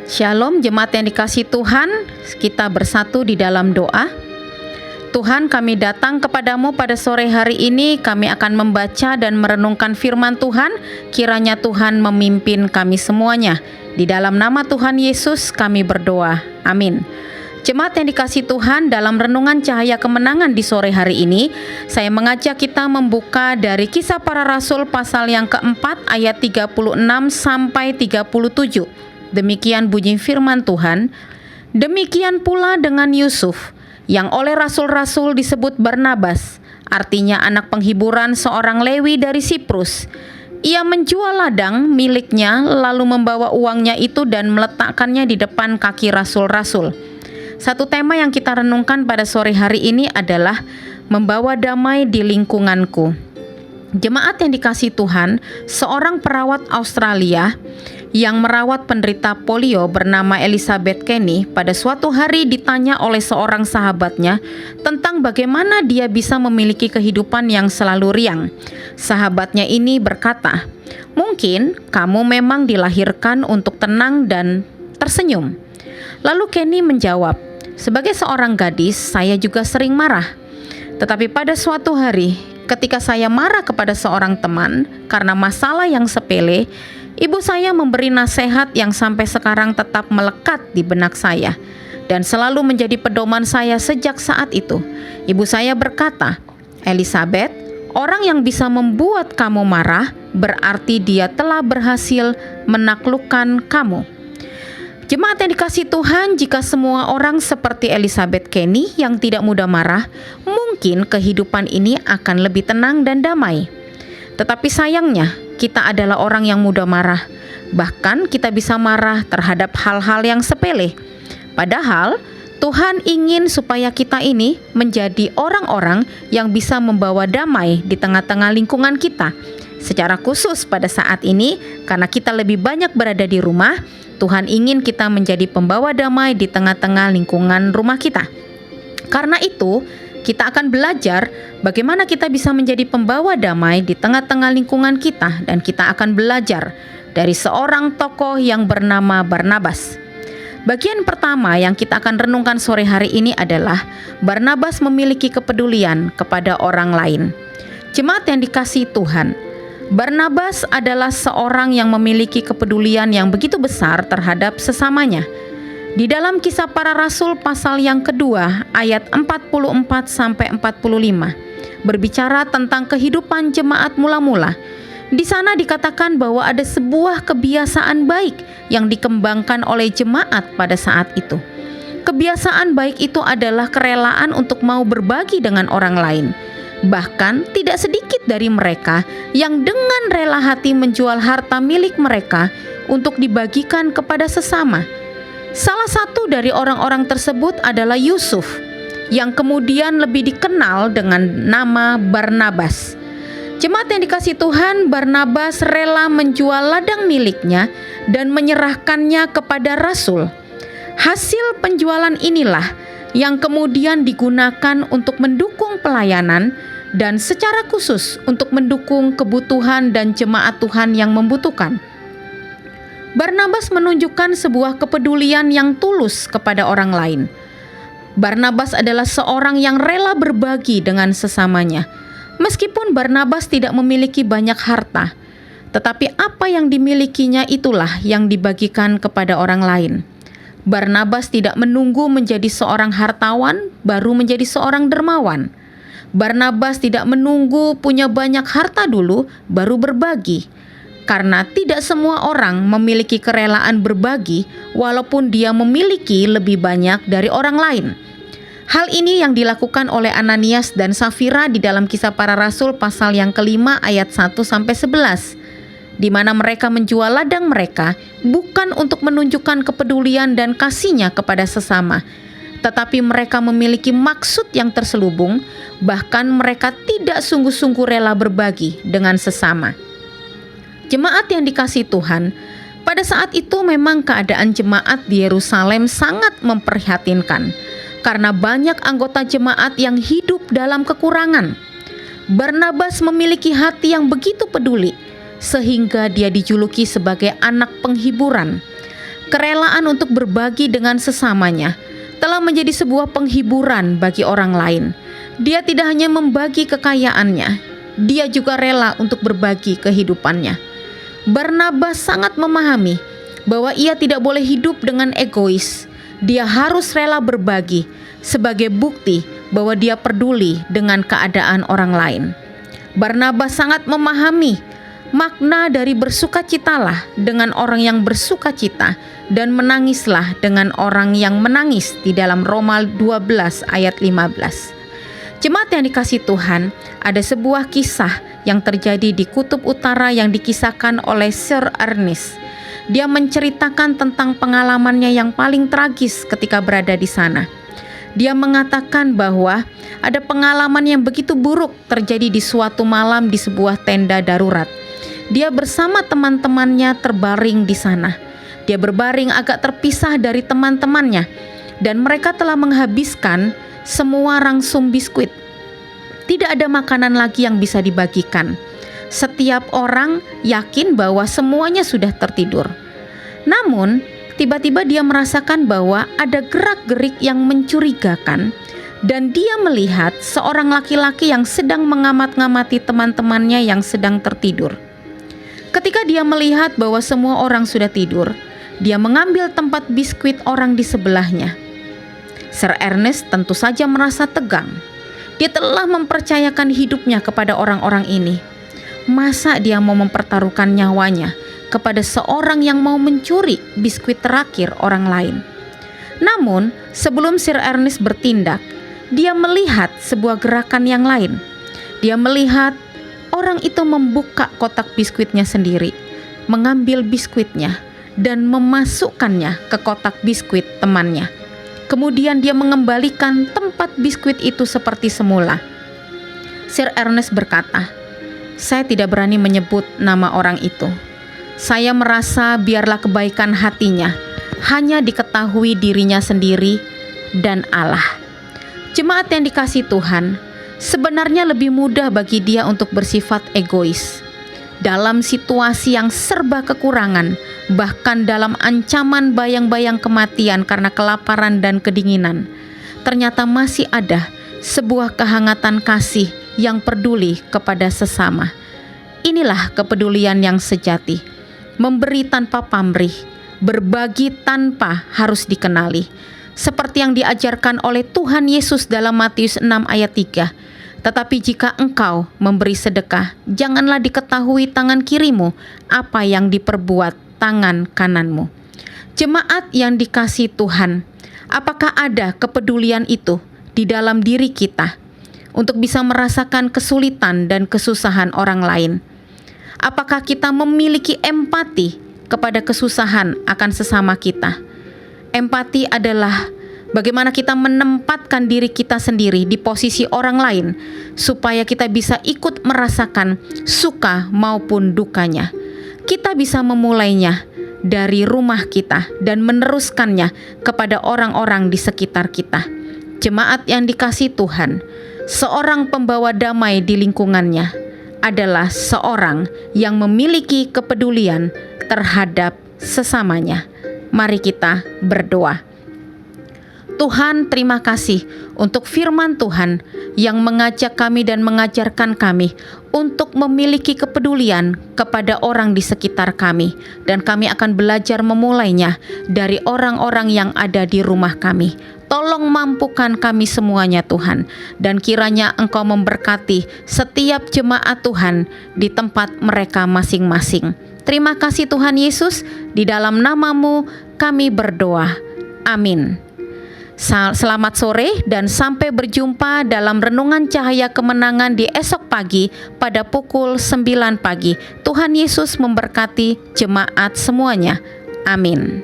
Shalom jemaat yang dikasihi Tuhan, kita bersatu di dalam doa. Tuhan, kami datang kepadamu pada sore hari ini. Kami akan membaca dan merenungkan firman Tuhan. Kiranya Tuhan memimpin kami semuanya. Di dalam nama Tuhan Yesus kami berdoa, amin. Jemaat yang dikasihi Tuhan, dalam renungan cahaya kemenangan di sore hari ini, saya mengajak kita membuka dari Kisah Para Rasul pasal yang keempat ayat 36 sampai 37. Demikian bunyi firman Tuhan. Demikian pula dengan Yusuf, yang oleh rasul-rasul disebut Barnabas, artinya anak penghiburan seorang Lewi dari Siprus. Ia menjual ladang miliknya, lalu membawa uangnya itu dan meletakkannya di depan kaki rasul-rasul. Satu tema yang kita renungkan pada sore hari ini adalah membawa damai di lingkunganku. Jemaat yang dikasihi Tuhan, seorang perawat Australia yang merawat penderita polio bernama Elizabeth Kenny pada suatu hari ditanya oleh seorang sahabatnya tentang bagaimana dia bisa memiliki kehidupan yang selalu riang. Sahabatnya ini berkata, "Mungkin kamu memang dilahirkan untuk tenang dan tersenyum." Lalu Kenny menjawab, "Sebagai seorang gadis, saya juga sering marah. Tetapi pada suatu hari, ketika saya marah kepada seorang teman karena masalah yang sepele, ibu saya memberi nasihat yang sampai sekarang tetap melekat di benak saya dan selalu menjadi pedoman saya sejak saat itu. Ibu saya berkata, 'Elizabeth, orang yang bisa membuat kamu marah berarti dia telah berhasil menaklukkan kamu.'" Jemaat yang dikasihi Tuhan, jika semua orang seperti Elizabeth Kenny yang tidak mudah marah, mungkin kehidupan ini akan lebih tenang dan damai. Tetapi sayangnya, kita adalah orang yang mudah marah. Bahkan kita bisa marah terhadap hal-hal yang sepele. Padahal Tuhan ingin supaya kita ini menjadi orang-orang yang bisa membawa damai di tengah-tengah lingkungan kita. Secara khusus pada saat ini, karena kita lebih banyak berada di rumah, Tuhan ingin kita menjadi pembawa damai di tengah-tengah lingkungan rumah kita. Karena itu, kita akan belajar bagaimana kita bisa menjadi pembawa damai di tengah-tengah lingkungan kita, dan kita akan belajar dari seorang tokoh yang bernama Barnabas. Bagian pertama yang kita akan renungkan sore hari ini adalah Barnabas memiliki kepedulian kepada orang lain. Jemaat yang dikasihi Tuhan, Barnabas adalah seorang yang memiliki kepedulian yang begitu besar terhadap sesamanya. Di dalam Kisah Para Rasul pasal yang kedua ayat 44 sampai 45 berbicara tentang kehidupan jemaat mula-mula. Di sana dikatakan bahwa ada sebuah kebiasaan baik yang dikembangkan oleh jemaat pada saat itu. Kebiasaan baik itu adalah kerelaan untuk mau berbagi dengan orang lain. Bahkan tidak sedikit dari mereka yang dengan rela hati menjual harta milik mereka untuk dibagikan kepada sesama. Salah satu dari orang-orang tersebut adalah Yusuf, yang kemudian lebih dikenal dengan nama Barnabas. Jemaat yang dikasihi Tuhan, Barnabas rela menjual ladang miliknya dan menyerahkannya kepada rasul. Hasil penjualan inilah yang kemudian digunakan untuk mendukung pelayanan dan secara khusus untuk mendukung kebutuhan dan jemaat Tuhan yang membutuhkan. Barnabas menunjukkan sebuah kepedulian yang tulus kepada orang lain. Barnabas adalah seorang yang rela berbagi dengan sesamanya. Meskipun Barnabas tidak memiliki banyak harta, tetapi apa yang dimilikinya itulah yang dibagikan kepada orang lain. Barnabas tidak menunggu menjadi seorang hartawan baru menjadi seorang dermawan. Barnabas tidak menunggu punya banyak harta dulu baru berbagi. Karena tidak semua orang memiliki kerelaan berbagi walaupun dia memiliki lebih banyak dari orang lain. Hal ini yang dilakukan oleh Ananias dan Safira di dalam Kisah Para Rasul pasal yang kelima ayat 1-11. Di mana mereka menjual ladang mereka bukan untuk menunjukkan kepedulian dan kasihnya kepada sesama, tetapi mereka memiliki maksud yang terselubung, bahkan mereka tidak sungguh-sungguh rela berbagi dengan sesama. Jemaat yang dikasihi Tuhan, pada saat itu memang keadaan jemaat di Yerusalem sangat memprihatinkan, karena banyak anggota jemaat yang hidup dalam kekurangan. Barnabas memiliki hati yang begitu peduli, sehingga dia dijuluki sebagai anak penghiburan. Kerelaan untuk berbagi dengan sesamanya telah menjadi sebuah penghiburan bagi orang lain. Dia tidak hanya membagi kekayaannya, dia juga rela untuk berbagi kehidupannya. Barnabas sangat memahami bahwa ia tidak boleh hidup dengan egois. Dia harus rela berbagi sebagai bukti bahwa dia peduli dengan keadaan orang lain. Barnabas sangat memahami makna dari bersukacitalah dengan orang yang bersukacita dan menangislah dengan orang yang menangis di dalam Roma 12 ayat 15. Jemaat yang dikasihi Tuhan, ada sebuah kisah yang terjadi di Kutub Utara yang dikisahkan oleh Sir Ernest. Dia menceritakan tentang pengalamannya yang paling tragis ketika berada di sana. Dia mengatakan bahwa ada pengalaman yang begitu buruk terjadi di suatu malam di sebuah tenda darurat. Dia bersama teman-temannya terbaring di sana. Dia berbaring agak terpisah dari teman-temannya dan mereka telah menghabiskan semua rangsum biskuit. Tidak ada makanan lagi yang bisa dibagikan. Setiap orang yakin bahwa semuanya sudah tertidur. Namun, tiba-tiba dia merasakan bahwa ada gerak-gerik yang mencurigakan dan dia melihat seorang laki-laki yang sedang mengamat-ngamati teman-temannya yang sedang tertidur. Ketika dia melihat bahwa semua orang sudah tidur, dia mengambil tempat biskuit orang di sebelahnya. Sir Ernest tentu saja merasa tegang. Dia telah mempercayakan hidupnya kepada orang-orang ini. Masa dia mau mempertaruhkan nyawanya kepada seorang yang mau mencuri biskuit terakhir orang lain? Namun, sebelum Sir Ernest bertindak, dia melihat sebuah gerakan yang lain. Dia melihat orang itu membuka kotak biskuitnya sendiri, mengambil biskuitnya, dan memasukkannya ke kotak biskuit temannya. Kemudian dia mengembalikan tempat biskuit itu seperti semula. Sir Ernest berkata, "Saya tidak berani menyebut nama orang itu. Saya merasa biarlah kebaikan hatinya hanya diketahui dirinya sendiri dan Allah." Jemaat yang dikasihi Tuhan, sebenarnya lebih mudah bagi dia untuk bersifat egois. Dalam situasi yang serba kekurangan, bahkan dalam ancaman bayang-bayang kematian karena kelaparan dan kedinginan, ternyata masih ada sebuah kehangatan kasih yang peduli kepada sesama. Inilah kepedulian yang sejati, memberi tanpa pamrih, berbagi tanpa harus dikenali. Seperti yang diajarkan oleh Tuhan Yesus dalam Matius 6 ayat 3. Tetapi jika engkau memberi sedekah, janganlah diketahui tangan kirimu apa yang diperbuat tangan kananmu. Jemaat yang dikasihi Tuhan, apakah ada kepedulian itu di dalam diri kita untuk bisa merasakan kesulitan dan kesusahan orang lain? Apakah kita memiliki empati kepada kesusahan akan sesama kita? Empati adalah bagaimana kita menempatkan diri kita sendiri di posisi orang lain supaya kita bisa ikut merasakan suka maupun dukanya. Kita bisa memulainya dari rumah kita dan meneruskannya kepada orang-orang di sekitar kita. Jemaat yang dikasihi Tuhan, seorang pembawa damai di lingkungannya adalah seorang yang memiliki kepedulian terhadap sesamanya. Mari kita berdoa. Tuhan, terima kasih untuk firman Tuhan yang mengajak kami dan mengajarkan kami untuk memiliki kepedulian kepada orang di sekitar kami. Dan kami akan belajar memulainya dari orang-orang yang ada di rumah kami. Tolong mampukan kami semuanya Tuhan. Dan kiranya Engkau memberkati setiap jemaat Tuhan di tempat mereka masing-masing. Terima kasih Tuhan Yesus, di dalam nama-Mu kami berdoa. Amin. Selamat sore dan sampai berjumpa dalam Renungan Cahaya Kemenangan di esok pagi pada pukul 9 pagi. Tuhan Yesus memberkati jemaat semuanya. Amin.